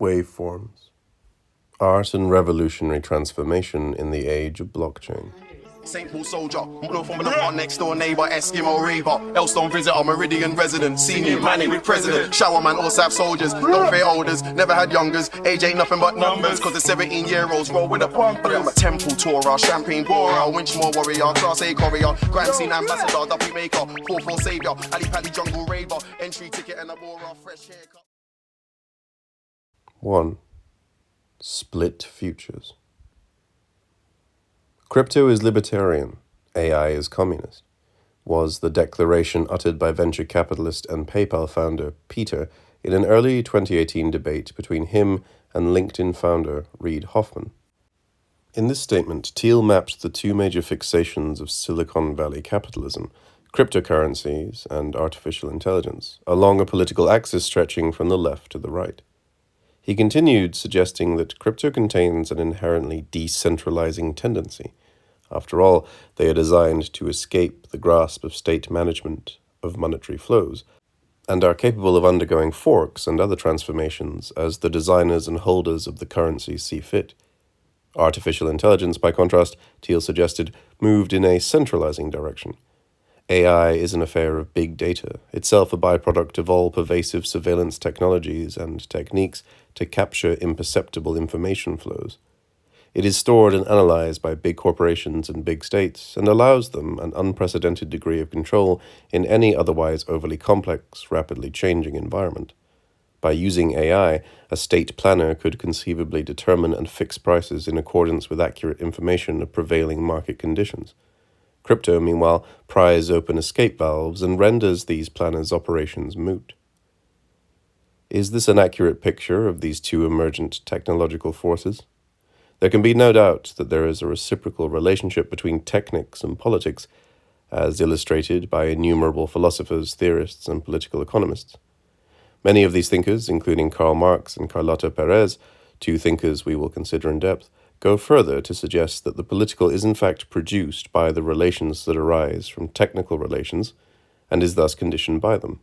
Waveforms. Art and revolutionary transformation in the age of blockchain. St. Paul soldier, model from a next door neighbour, Eskimo raver, Elstone visitor, Meridian resident, senior manny with president, shower man, all South soldiers, don't fear olders, never had youngers, age ain't nothing but numbers, cause the 17-year-olds roll with the pumpers. I'm a temple tourer, champagne borer, Winchmore warrior, class A courier, grand scene ambassador, duppy maker, 4-4 saviour, Ali Pally jungle raver, entry ticket and a aura, fresh haircut. 1. Split futures. Crypto is libertarian, AI is communist, was the declaration uttered by venture capitalist and PayPal founder Peter in an early 2018 debate between him and LinkedIn founder Reid Hoffman. In this statement, Thiel mapped the two major fixations of Silicon Valley capitalism, cryptocurrencies and artificial intelligence, along a political axis stretching from the left to the right. He continued, suggesting that crypto contains an inherently decentralizing tendency. After all, they are designed to escape the grasp of state management of monetary flows, and are capable of undergoing forks and other transformations as the designers and holders of the currency see fit. Artificial intelligence, by contrast, Thiel suggested, moved in a centralizing direction. AI is an affair of big data, itself a byproduct of all pervasive surveillance technologies and techniques to capture imperceptible information flows. It is stored and analyzed by big corporations and big states, and allows them an unprecedented degree of control in any otherwise overly complex, rapidly changing environment. By using AI, a state planner could conceivably determine and fix prices in accordance with accurate information of prevailing market conditions. Crypto, meanwhile, pries open escape valves and renders these planners' operations moot. Is this an accurate picture of these two emergent technological forces? There can be no doubt that there is a reciprocal relationship between technics and politics, as illustrated by innumerable philosophers, theorists, and political economists. Many of these thinkers, including Karl Marx and Carlota Perez, two thinkers we will consider in depth, go further to suggest that the political is in fact produced by the relations that arise from technical relations, and is thus conditioned by them.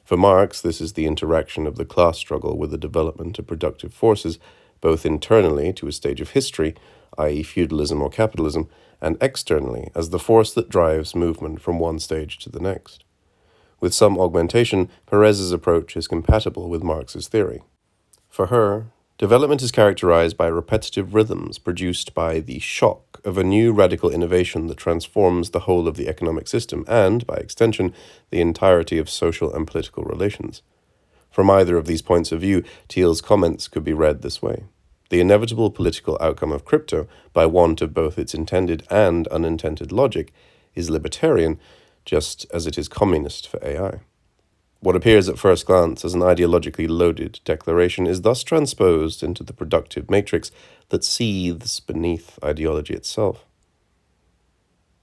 For Marx, this is the interaction of the class struggle with the development of productive forces, both internally to a stage of history, i.e. feudalism or capitalism, and externally as the force that drives movement from one stage to the next. With some augmentation, Perez's approach is compatible with Marx's theory. For her, development is characterized by repetitive rhythms produced by the shock of a new radical innovation that transforms the whole of the economic system and, by extension, the entirety of social and political relations. From either of these points of view, Thiel's comments could be read this way. The inevitable political outcome of crypto, by want of both its intended and unintended logic, is libertarian, just as it is communist for AI. What appears at first glance as an ideologically loaded declaration is thus transposed into the productive matrix that seethes beneath ideology itself.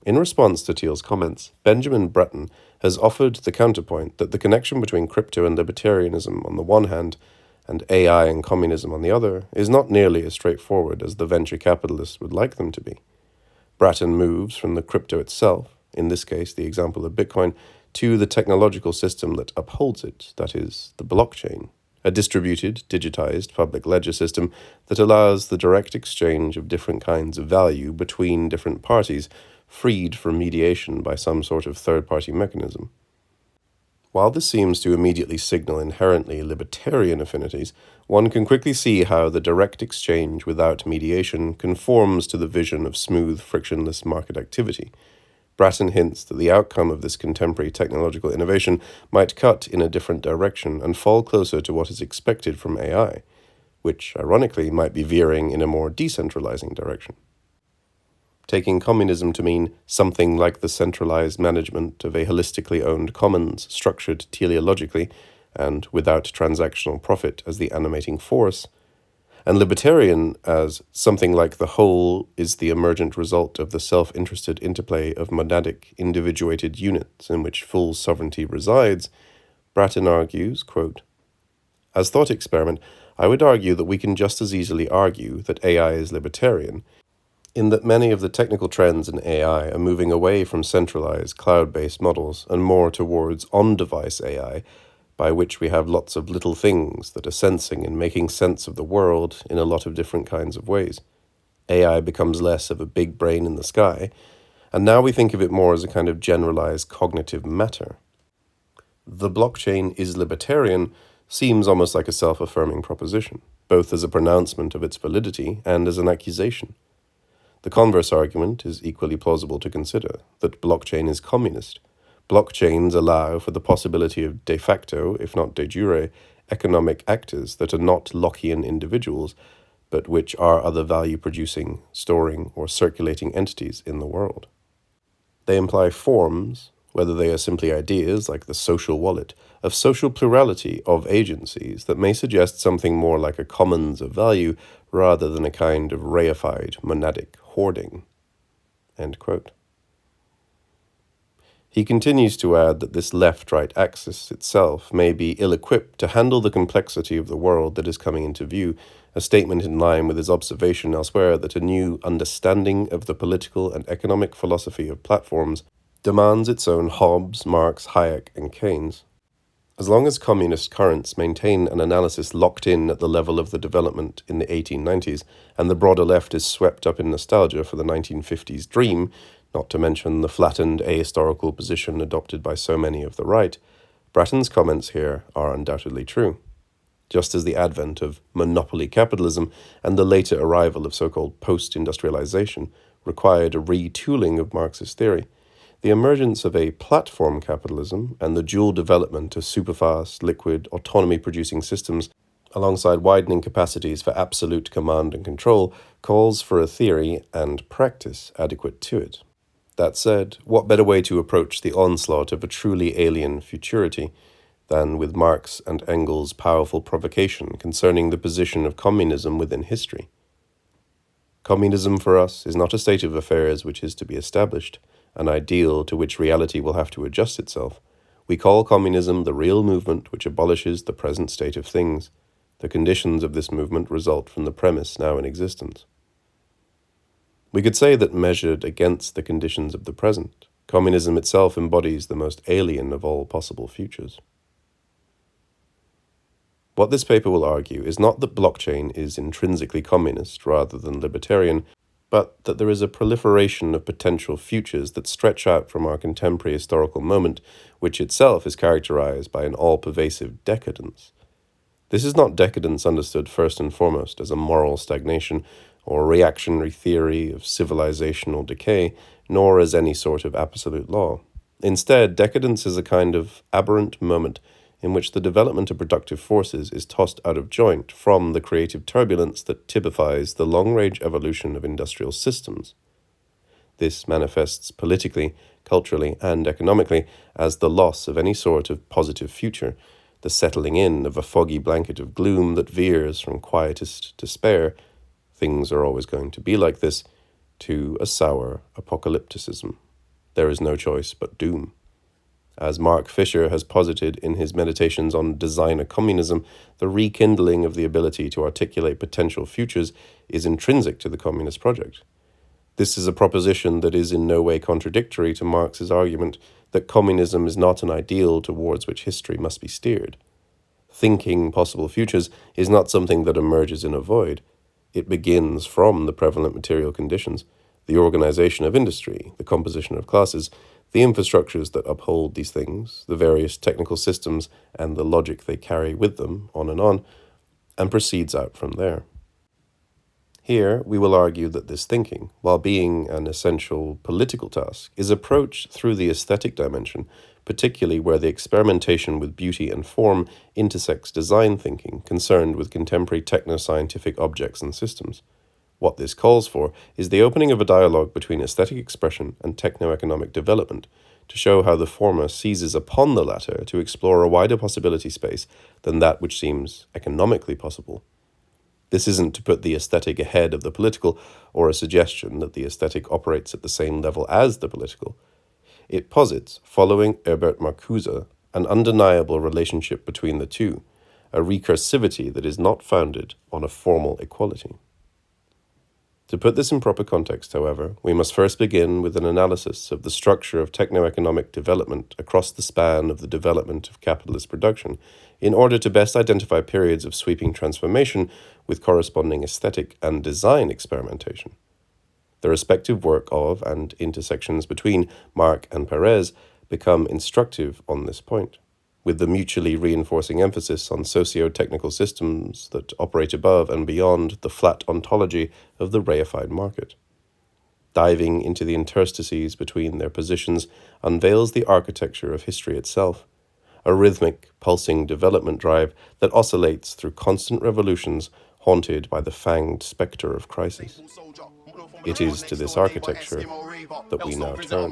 In response to Thiel's comments, Benjamin Bratton has offered the counterpoint that the connection between crypto and libertarianism on the one hand, and AI and communism on the other, is not nearly as straightforward as the venture capitalists would like them to be. Bratton moves from the crypto itself, in this case the example of Bitcoin, to the technological system that upholds it, that is, the blockchain, a distributed, digitized public ledger system that allows the direct exchange of different kinds of value between different parties, freed from mediation by some sort of third-party mechanism. While this seems to immediately signal inherently libertarian affinities, one can quickly see how the direct exchange without mediation conforms to the vision of smooth, frictionless market activity. Bratton hints that the outcome of this contemporary technological innovation might cut in a different direction and fall closer to what is expected from AI, which, ironically, might be veering in a more decentralizing direction. Taking communism to mean something like the centralized management of a holistically owned commons structured teleologically and without transactional profit as the animating force, and libertarian as something like the whole is the emergent result of the self-interested interplay of monadic, individuated units in which full sovereignty resides, Bratton argues, quote, "As thought experiment, I would argue that we can just as easily argue that AI is libertarian, in that many of the technical trends in AI are moving away from centralized cloud-based models and more towards on-device AI by which we have lots of little things that are sensing and making sense of the world in a lot of different kinds of ways. AI becomes less of a big brain in the sky, and now we think of it more as a kind of generalized cognitive matter. The blockchain is libertarian seems almost like a self-affirming proposition, both as a pronouncement of its validity and as an accusation. The converse argument is equally plausible to consider, that blockchain is communist. Blockchains allow for the possibility of de facto, if not de jure, economic actors that are not Lockean individuals, but which are other value-producing, storing, or circulating entities in the world. They imply forms, whether they are simply ideas like the social wallet, of social plurality of agencies that may suggest something more like a commons of value rather than a kind of reified monadic hoarding." End quote. He continues to add that this left-right axis itself may be ill-equipped to handle the complexity of the world that is coming into view, a statement in line with his observation elsewhere that a new understanding of the political and economic philosophy of platforms demands its own Hobbes, Marx, Hayek, and Keynes. As long as communist currents maintain an analysis locked in at the level of the development in the 1890s, and the broader left is swept up in nostalgia for the 1950s dream, not to mention the flattened ahistorical position adopted by so many of the right, Bratton's comments here are undoubtedly true. Just as the advent of monopoly capitalism and the later arrival of so-called post-industrialization required a retooling of Marxist theory, the emergence of a platform capitalism and the dual development of superfast, liquid, autonomy-producing systems alongside widening capacities for absolute command and control calls for a theory and practice adequate to it. That said, what better way to approach the onslaught of a truly alien futurity than with Marx and Engels' powerful provocation concerning the position of communism within history? Communism for us is not a state of affairs which is to be established, an ideal to which reality will have to adjust itself. We call communism the real movement which abolishes the present state of things. The conditions of this movement result from the premise now in existence. We could say that measured against the conditions of the present, communism itself embodies the most alien of all possible futures. What this paper will argue is not that blockchain is intrinsically communist rather than libertarian, but that there is a proliferation of potential futures that stretch out from our contemporary historical moment, which itself is characterized by an all-pervasive decadence. This is not decadence understood first and foremost as a moral stagnation or reactionary theory of civilizational decay, nor as any sort of absolute law. Instead, decadence is a kind of aberrant moment in which the development of productive forces is tossed out of joint from the creative turbulence that typifies the long-range evolution of industrial systems. This manifests politically, culturally, and economically as the loss of any sort of positive future, the settling in of a foggy blanket of gloom that veers from quietist despair, things are always going to be like this, to a sour apocalypticism. There is no choice but doom. As Mark Fisher has posited in his meditations on designer communism, the rekindling of the ability to articulate potential futures is intrinsic to the communist project. This is a proposition that is in no way contradictory to Marx's argument that communism is not an ideal towards which history must be steered. Thinking possible futures is not something that emerges in a void. It begins from the prevalent material conditions, the organization of industry, the composition of classes, the infrastructures that uphold these things, the various technical systems and the logic they carry with them, and proceeds out from there. Here, we will argue that this thinking, while being an essential political task, is approached through the aesthetic dimension, particularly where the experimentation with beauty and form intersects design thinking concerned with contemporary techno-scientific objects and systems. What this calls for is the opening of a dialogue between aesthetic expression and techno-economic development to show how the former seizes upon the latter to explore a wider possibility space than that which seems economically possible. This isn't to put the aesthetic ahead of the political or a suggestion that the aesthetic operates at the same level as the political. It posits, following Herbert Marcuse, an undeniable relationship between the two, a recursivity that is not founded on a formal equality. To put this in proper context, however, we must first begin with an analysis of the structure of techno-economic development across the span of the development of capitalist production, in order to best identify periods of sweeping transformation with corresponding aesthetic and design experimentation. The respective work of and intersections between Marx and Perez become instructive on this point, with the mutually reinforcing emphasis on socio-technical systems that operate above and beyond the flat ontology of the reified market. Diving into the interstices between their positions unveils the architecture of history itself, a rhythmic, pulsing development drive that oscillates through constant revolutions haunted by the fanged spectre of crisis. It is to this architecture that we now turn.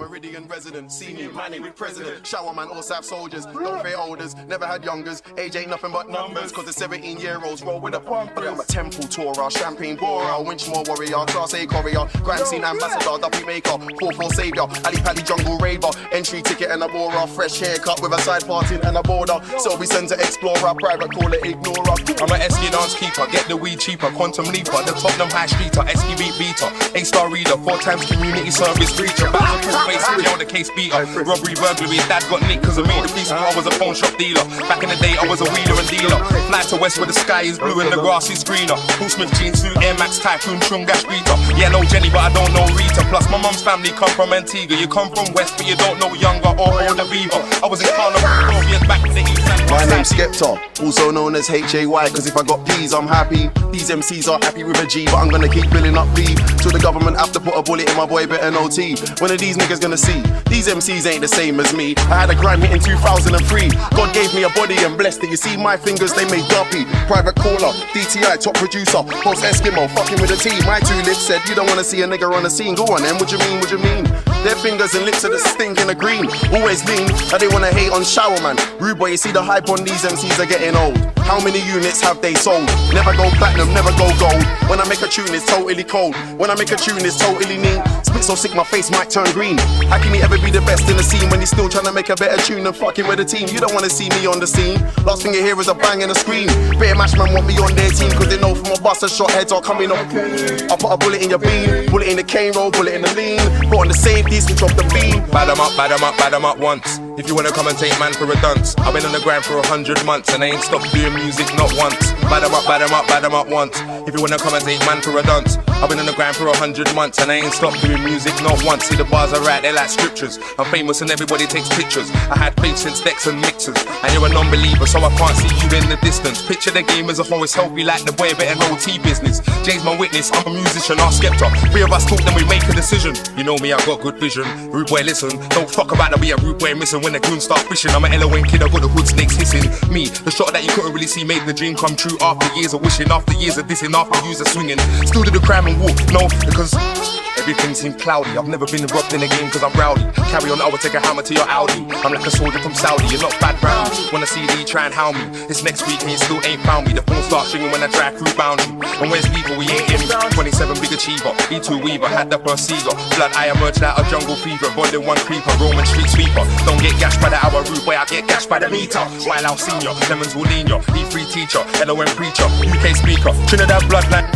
Showerman, all South soldiers, don't fear elders, never had youngers, age ain't nothing but numbers, cause the 17-year-olds roll with a pump. I'm a temple tourer, champagne borer, Winchmore warrior, class A courier, crime scene ambassador, duppy maker, 4-4 savior, Ali Pally jungle raver, entry ticket and a borer, fresh haircut with a side parting and a border, Selby Centre explorer, private caller ignorer. I'm a SK dance keeper, get the weed cheaper, quantum leaper, the Tottenham High Streeter, SKB beater, A-star reader, 4 times community service preacher, back to face, jail the case beater, robbery, burglary, dad got nicked cause of me, the police I was a phone shop dealer, back in the day I was a wheeler and dealer, fly to west where the sky is blue and the grass is greener, Paul Smith jeans suit, Air Max Typhoon, Chungash Rita, yeah no Jenny but I don't know Rita, plus my mum's family come from Antigua, you come from west but you don't know younger or older Beaver, I was in Carlota Perez back in the east and my name's Skepta, also known as HAY, cause if I got P's I'm happy, these MCs are happy with a G, but I'm gonna keep building up B, till the government have to put a bullet in my boy better NOT, when are these niggas gonna see, these MCs ain't the same as me, I had a grind hit in 2003, God gave me a body and blessed it, you see my fingers they made duppy, private caller, DTI, top producer, post Eskimo, fucking with a T, my 2 lips said you don't wanna see a nigga on the scene, go on then, what you mean, their fingers and lips are the stinking of green, always mean that they wanna hate on Showerman, rude boy you see the hype on these MCs are getting old, how many units have they sold, never go platinum, never go gold, when I make a tune it's totally cold, when I make a tune it's totally mean, spit so sick my face might turn green, how can he ever be the best in the scene when he's still trying to make a better tune than fucking with the team, you don't wanna see me on the scene, last thing you hear is a bang and a scream, better match man want me on their team cause they know from a bust a shot heads are coming up, I put a bullet in your beam, bullet in the cane roll, bullet in the lean, put on the safety, switch off the beam, bad 'em up once, if you wanna commentate man for a dunce, I've been on the grind for 100 months and I ain't stopped doing music not once, bad 'em up once, if you wanna commentate man for a dunce, I've been on the grind for 100 months and I ain't stopped doing music not once, see the bars are right, they're like scriptures, I'm famous and everybody takes pictures, I had faith since decks and mixers, and you're a non-believer so I can't see you in the distance, picture the game as a whole, it's healthy like the boy better know T business, James my witness, I'm a musician, ask Skepta, 3 of us talk then we make a decision, you know me I got good vision, rude boy listen, don't fuck about that we a rude boy missing when the goons start fishing, I'm an Elohim kid, I got the hood snakes hissing, me, the shot that you couldn't really see made the dream come true after years of wishing, after years of dissing, after years of swinging, still do the crime and walk, no, because everything seemed cloudy, I've never been robbed in a game cause I'm rowdy, carry on I will take a hammer to your Audi, I'm like a soldier from Saudi, you're not bad round, when I see you try and hound me, it's next week and you still ain't found me, the phone starts ringing when I drive through boundary, and where's legal we ain't in, 27 big achiever, E2 weaver, had the perceiver, blood I emerged out of jungle fever, volume 1 creeper, Roman street sweeper, don't get gashed by the hour route, where I get gashed by the meter, while out senior, lemons will lean ya, E3 teacher, LOM preacher, UK speaker, Trinidad bloodline.